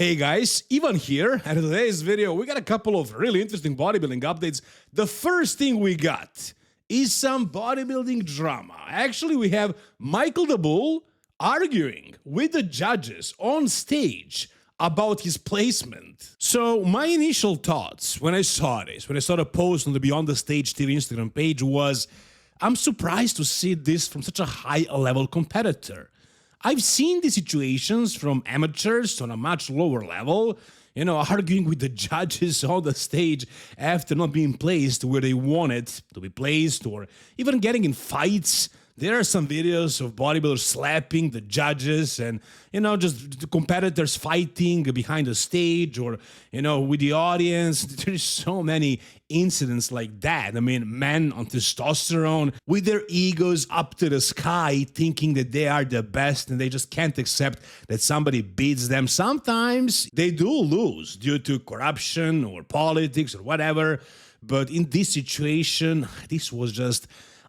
Hey guys, Ivan here, and in today's video we got a couple of really interesting bodybuilding updates. The first thing we got is some bodybuilding drama. Actually, we have Michael Daboul arguing with the judges on stage about his placement. So my initial thoughts when I saw this, when I saw the post on the Beyond the Stage TV Instagram page was, I'm surprised to see this from such a high-level competitor. I've seen these situations from amateurs on a much lower level, arguing with the judges on the stage after not being placed where they wanted to be placed, or even getting in fights. There are some videos of bodybuilders slapping the judges and, just the competitors fighting behind the stage or, with the audience. There's so many incidents like that. I mean, men on testosterone with their egos up to the sky thinking that they are the best and they just can't accept that somebody beats them. Sometimes they do lose due to corruption or politics or whatever. But in this situation, this was just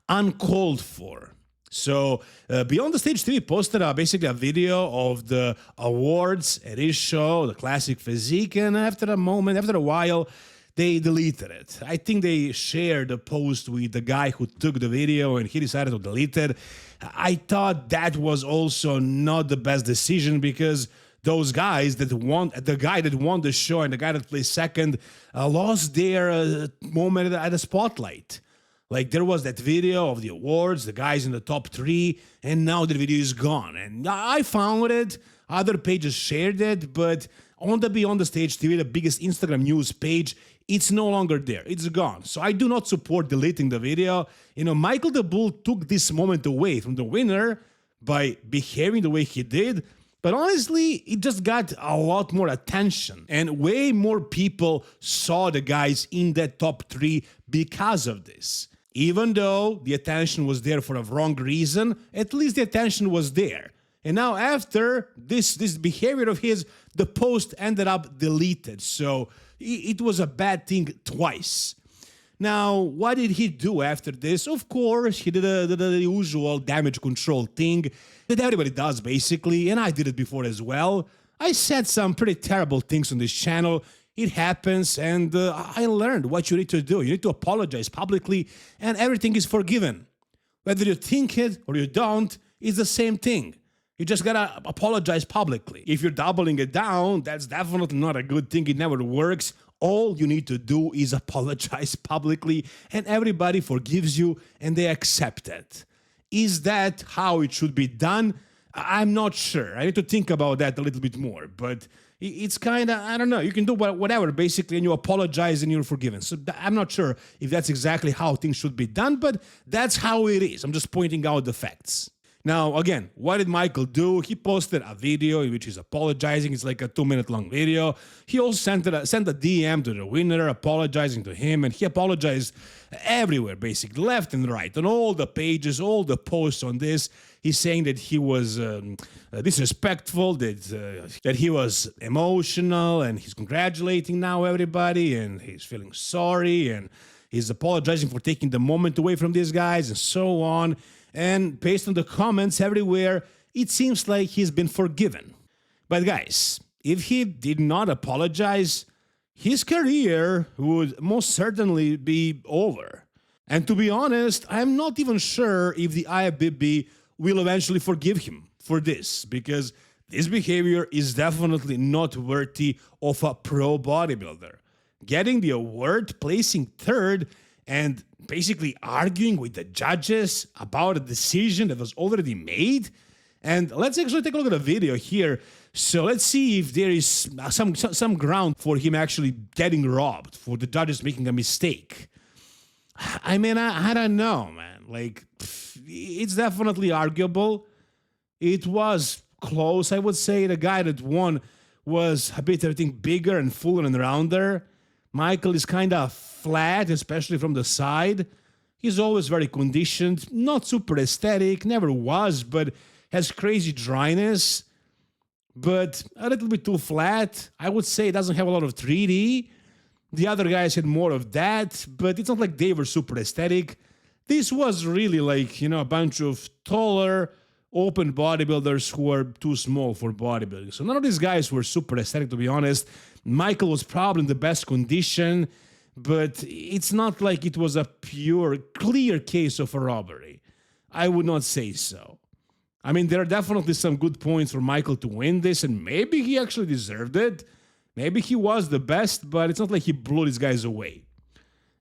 uncalled for. So Beyond the Stage TV posted basically a video of the awards at his show, the Classic Physique, and after a while, they deleted it. I think they shared the post with the guy who took the video and he decided to delete it. I thought that was also not the best decision because those guys that won, the guy that won the show and the guy that placed second, lost their moment at the spotlight. Like, there was that video of the awards, the guys in the top 3, and now the video is gone. And I found it, other pages shared it, but on the Beyond the Stage TV, the biggest Instagram news page, it's no longer there. It's gone. So I do not support deleting the video. Michael Daboul took this moment away from the winner by behaving the way he did. But honestly, it just got a lot more attention and way more people saw the guys in that top 3 because of this. Even though the attention was there for a wrong reason, at least the attention was there. And now after this behavior of his, the post ended up deleted. So it was a bad thing twice. Now, what did he do after this? Of course, he did the usual damage control thing that everybody does, basically, and I did it before as well. I said some pretty terrible things on this channel. It happens, and I learned what you need to do. You need to apologize publicly, and everything is forgiven. Whether you think it or you don't, it's the same thing. You just gotta apologize publicly. If you're doubling it down, that's definitely not a good thing. It never works. All you need to do is apologize publicly, and everybody forgives you, and they accept it. Is that how it should be done? I'm not sure. I need to think about that a little bit more, but it's kind of, I don't know, you can do whatever, basically, and you apologize and you're forgiven. So I'm not sure if that's exactly how things should be done, but that's how it is. I'm just pointing out the facts. Now, again, what did Michael do? He posted a video in which he's apologizing. It's like a 2-minute long video. He also sent a DM to the winner, apologizing to him, and he apologized everywhere, basically, left and right, on all the pages, all the posts on this. He's saying that he was disrespectful, that he was emotional, and he's congratulating now everybody, and he's feeling sorry, and he's apologizing for taking the moment away from these guys, and so on. And based on the comments everywhere, it seems like he's been forgiven. But guys, if he did not apologize, his career would most certainly be over. And to be honest, I'm not even sure if the IFBB will eventually forgive him for this, because this behavior is definitely not worthy of a pro bodybuilder. Getting the award, placing third, and basically arguing with the judges about a decision that was already made. And let's actually take a look at the video here. So let's see if there is some ground for him actually getting robbed, for the judges making a mistake. I mean, I don't know, man. Like, it's definitely arguable. It was close, I would say. The guy that won was a bit, I think, bigger and fuller and rounder. Michael is kind of flat, especially from the side. He's always very conditioned, not super aesthetic, never was, but has crazy dryness, but a little bit too flat. I would say it doesn't have a lot of 3D. The other guys had more of that, but it's not like they were super aesthetic. This was really like, a bunch of taller, open bodybuilders who are too small for bodybuilding. So none of these guys were super aesthetic, to be honest. Michael was probably in the best condition, but it's not like it was a pure, clear case of a robbery. I would not say so. I mean, there are definitely some good points for Michael to win this, and maybe he actually deserved it. Maybe he was the best, but it's not like he blew these guys away.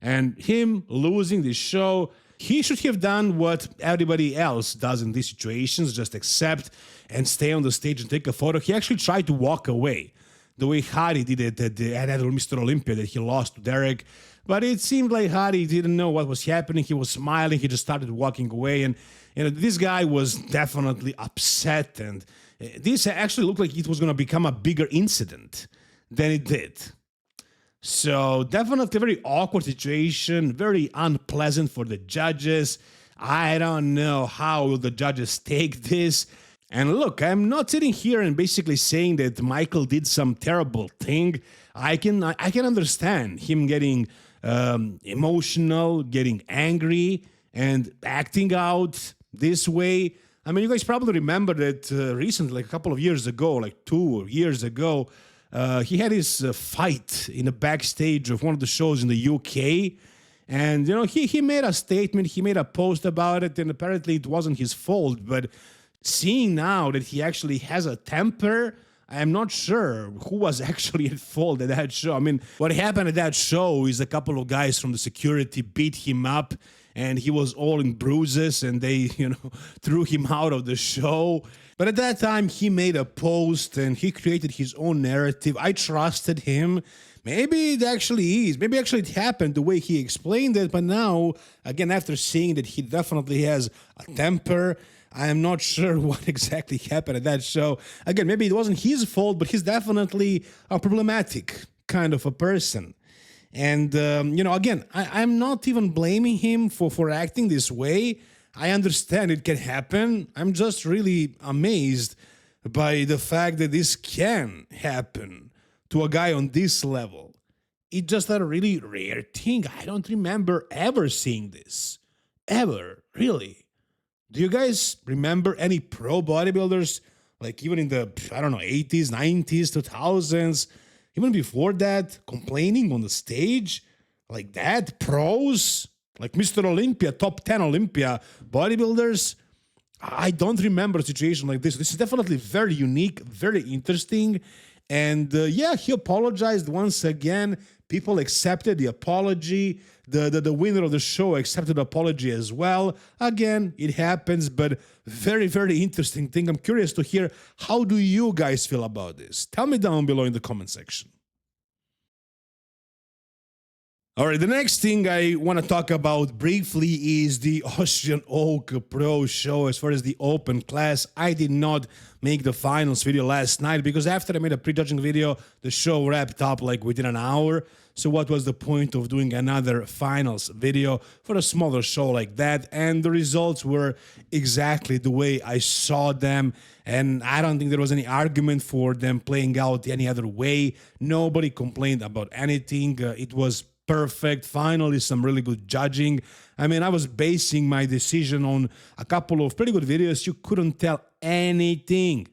And him losing this show, he should have done what everybody else does in these situations, just accept and stay on the stage and take a photo. He actually tried to walk away, the way Hari did it at Mr. Olympia, that he lost to Derek. But it seemed like Hari didn't know what was happening. He was smiling. He just started walking away. And this guy was definitely upset. And this actually looked like it was going to become a bigger incident than it did. So definitely a very awkward situation, very unpleasant for the judges. I don't know how will the judges take this. And look, I'm not sitting here and basically saying that Michael did some terrible thing. I can understand him getting emotional, getting angry, and acting out this way. I mean, you guys probably remember that recently, like a couple of years ago, like 2 years ago, he had his fight in the backstage of one of the shows in the UK. And, he made a statement, he made a post about it, and apparently it wasn't his fault. But seeing now that he actually has a temper, I'm not sure who was actually at fault at that show. I mean, what happened at that show is a couple of guys from the security beat him up, and he was all in bruises, and they, threw him out of the show. But at that time, he made a post, and he created his own narrative. I trusted him. Maybe it actually is. Maybe actually it happened the way he explained it. But now, again, after seeing that he definitely has a temper, I am not sure what exactly happened at that show. Again, maybe it wasn't his fault, but he's definitely a problematic kind of a person. And, again, I'm not even blaming him for acting this way. I understand it can happen. I'm just really amazed by the fact that this can happen to a guy on this level. It's just a really rare thing. I don't remember ever seeing this. Ever, really. Do you guys remember any pro bodybuilders, like even in the, 80s, 90s, 2000s, even before that, complaining on the stage like that? Pros, like Mr. Olympia, top 10 Olympia bodybuilders? I don't remember a situation like this. This is definitely very unique, very interesting. And he apologized once again. People accepted the apology. The winner of the show accepted the apology as well. Again, it happens, but very, very interesting thing. I'm curious to hear, how do you guys feel about this? Tell me down below in the comment section. All right, the next thing I want to talk about briefly is the Austrian Oak Pro Show. As far as the open class, I did not make the finals video last night because after I made a prejudging video, the show wrapped up like within an hour. So what was the point of doing another finals video for a smaller show like that? And the results were exactly the way I saw them. And I don't think there was any argument for them playing out any other way. Nobody complained about anything. It was perfect. Finally, some really good judging. I mean, I was basing my decision on a couple of pretty good videos. You couldn't tell anything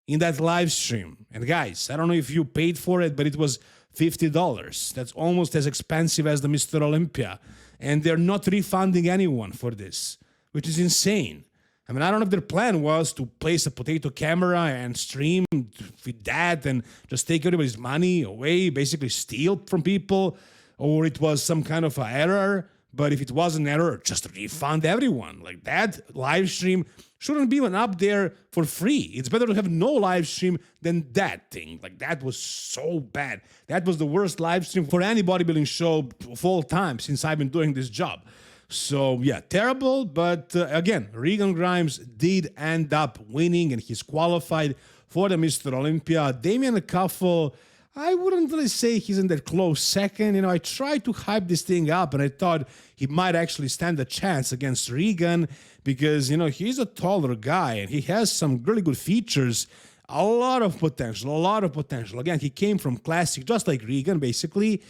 in that live stream. And guys, I don't know if you paid for it, but it was $50. That's almost as expensive as the Mr. Olympia. And they're not refunding anyone for this, which is insane. I mean, I don't know if their plan was to place a potato camera and stream with that and just take everybody's money away, basically steal from people, or it was some kind of an error. But if it was an error, just refund everyone. Like, that live stream shouldn't be even up there for free. It's better to have no live stream than that thing. Like, that was so bad. That was the worst live stream for any bodybuilding show of all time since I've been doing this job. So, yeah, terrible. But again, Regan Grimes did end up winning, and he's qualified for the Mr. Olympia. Damian Cuffle, I wouldn't really say he's in that close second. I tried to hype this thing up, and I thought he might actually stand a chance against Regan because, he's a taller guy, and he has some really good features, a lot of potential. Again, he came from classic, just like Regan, basically.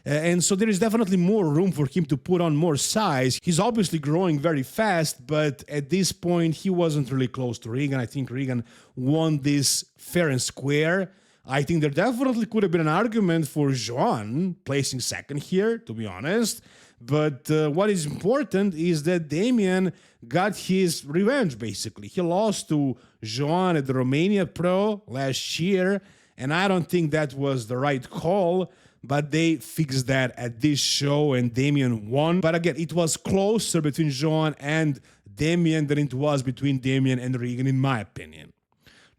And so there is definitely more room for him to put on more size. He's obviously growing very fast, but at this point, he wasn't really close to Regan. I think Regan won this fair and square. I think there definitely could have been an argument for Joan placing second here, to be honest. But what is important is that Damian got his revenge, basically. He lost to Joan at the Romania Pro last year, and I don't think that was the right call. But they fixed that at this show, and Damian won. But again, it was closer between Joan and Damian than it was between Damian and Regan, in my opinion.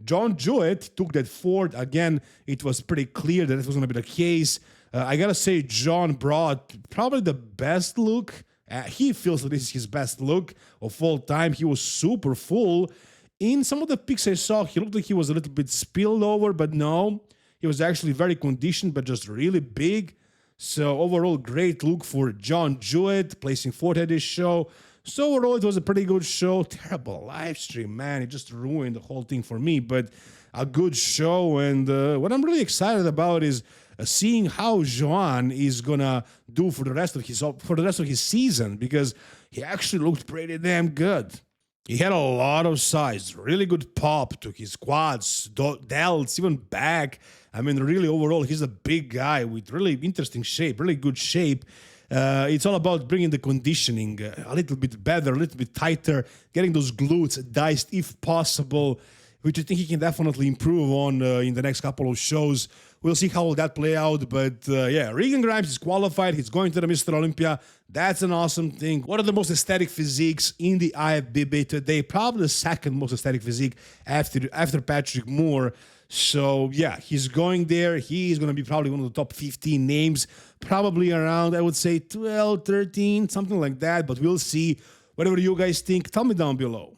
John Jewett took that forward. Again, it was pretty clear that it was going to be the case. I gotta say, John brought probably the best look. He feels that this is his best look of all time. He was super full. In some of the pics I saw, he looked like he was a little bit spilled over, but no. He was actually very conditioned, but just really big. So overall, great look for John Jewett, placing fourth at this show. So overall, it was a pretty good show. Terrible live stream, man. It just ruined the whole thing for me, but a good show. And what I'm really excited about is seeing how Joan is gonna do for the rest of his season, because he actually looked pretty damn good. He had a lot of size, really good pop to his quads, delts, even back. I mean, really overall, he's a big guy with really interesting shape, really good shape. It's all about bringing the conditioning a little bit better, a little bit tighter, getting those glutes diced if possible, which I think he can definitely improve on in the next couple of shows. We'll see how will that play out, but yeah, Regan Grimes is qualified. He's going to the Mr. Olympia. That's an awesome thing. One of the most aesthetic physiques in the IFBB today, probably the second most aesthetic physique after Patrick Moore. So yeah, he's going there. He's going to be probably one of the top 15 names, probably around, I would say 12, 13, something like that, but we'll see. Whatever you guys think, tell me down below.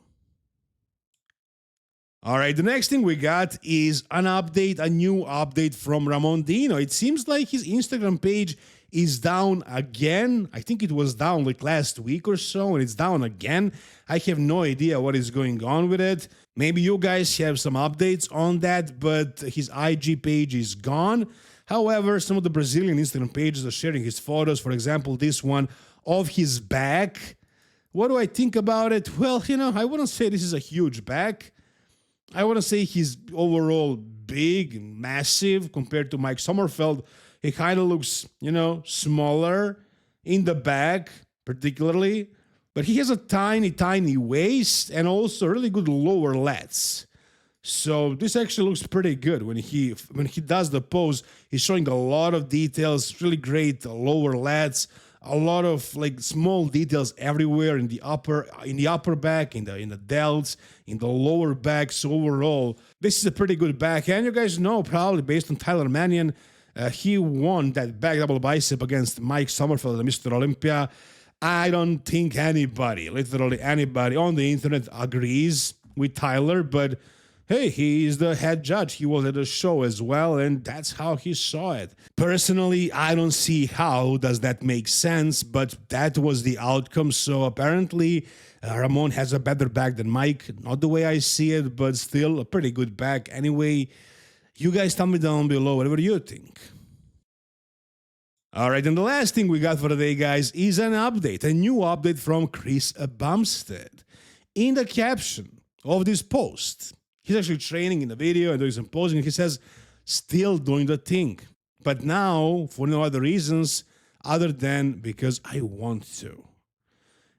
All right, the next thing we got is an update, a new update from Ramon Dino. It seems like his Instagram page is down again. I think it was down like last week or so, and it's down again. I have no idea what is going on with it. Maybe you guys have some updates on that, but his IG page is gone. However, some of the Brazilian Instagram pages are sharing his photos. For example, this one of his back. What do I think about it? Well, I wouldn't say this is a huge back. I want to say he's overall big and massive compared to Mike Sommerfeld. He kind of looks, smaller in the back, particularly. But he has a tiny, tiny waist and also really good lower lats. So this actually looks pretty good when he does the pose. He's showing a lot of details, really great lower lats. A lot of like small details everywhere in the upper back, in the delts, in the lower back. So overall, this is a pretty good back. And you guys know, probably based on Tyler Mannion, he won that back double bicep against Mike Sommerfeld at Mr. Olympia. I don't think anybody, literally anybody on the internet agrees with Tyler, but hey, he is the head judge. He was at the show as well, and that's how he saw it. Personally, I don't see how does that make sense, but that was the outcome. So apparently, Ramon has a better back than Mike. Not the way I see it, but still a pretty good back. Anyway, you guys tell me down below whatever you think. All right, and the last thing we got for today, guys, is an update, a new update from Chris Bumstead. In the caption of this post, he's actually training in the video and doing some posing, and he says, still doing the thing. But now, for no other reasons other than because I want to.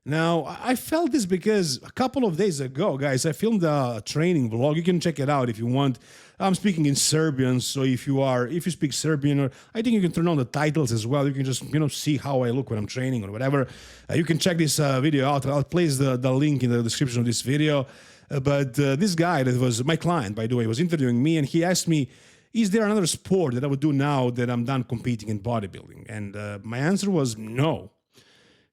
Now, I felt this because a couple of days ago, guys, I filmed a training vlog. You can check it out if you want. I'm speaking in Serbian, so if you speak Serbian, or I think you can turn on the titles as well. You can just, see how I look when I'm training or whatever. You can check this video out. I'll place the link in the description of this video. But this guy that was my client, by the way, was interviewing me, and he asked me, is there another sport that I would do now that I'm done competing in bodybuilding? And my answer was no.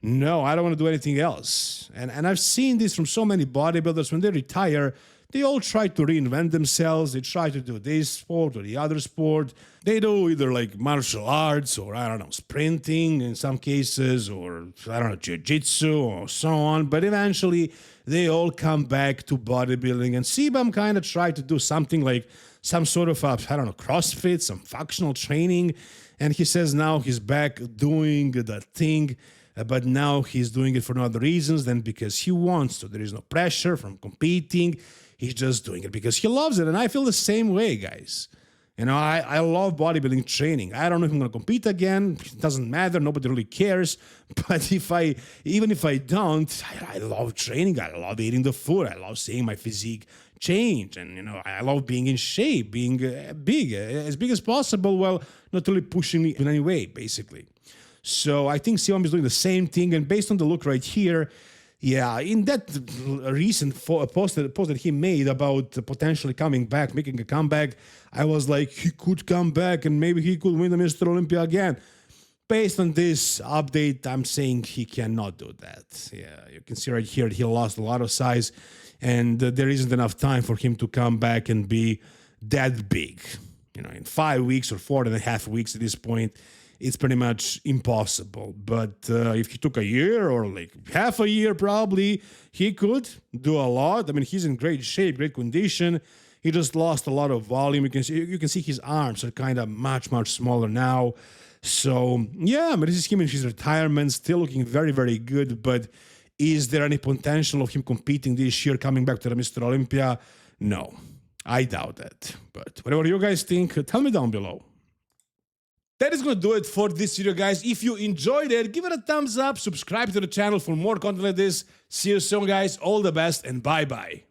No, I don't want to do anything else. And I've seen this from so many bodybuilders. When they retire, they all try to reinvent themselves. They try to do this sport or the other sport. They do either like martial arts or, sprinting in some cases, or, jiu-jitsu or so on. But eventually, they all come back to bodybuilding. And Cbum kind of tried to do something like some sort of, CrossFit, some functional training. And he says now he's back doing the thing, but now he's doing it for no other reasons than because he wants to. There is no pressure from competing. He's just doing it because he loves it. And I feel the same way, guys. You know, I love bodybuilding training. I don't know if I'm going to compete again. It doesn't matter. Nobody really cares. But even if I don't, I love training. I love eating the food. I love seeing my physique change. And, you know, I love being in shape, being big, as big as possible, while not really pushing me in any way, basically. So I think Cbum is doing the same thing. And based on the look right here, yeah, in that recent post that he made about potentially coming back, making a comeback, I was like, he could come back and maybe he could win the Mr. Olympia again. Based on this update, I'm saying he cannot do that. Yeah, you can see right here he lost a lot of size, and there isn't enough time for him to come back and be that big. You know, in 5 weeks or 4.5 weeks at this point, it's pretty much impossible. But if he took a year or like half a year, probably he could do a lot. I mean, he's in great shape, great condition. He just lost a lot of volume. You can see his arms are kind of much smaller now. So yeah, but this is him in his retirement, still looking very, very good. But is there any potential of him competing this year, coming back to the Mr. Olympia? No, I doubt that. But whatever you guys think, tell me down below. That is going to do it for this video, guys. If you enjoyed it, give it a thumbs up, subscribe to the channel for more content like this. See you soon, guys. All the best and bye-bye.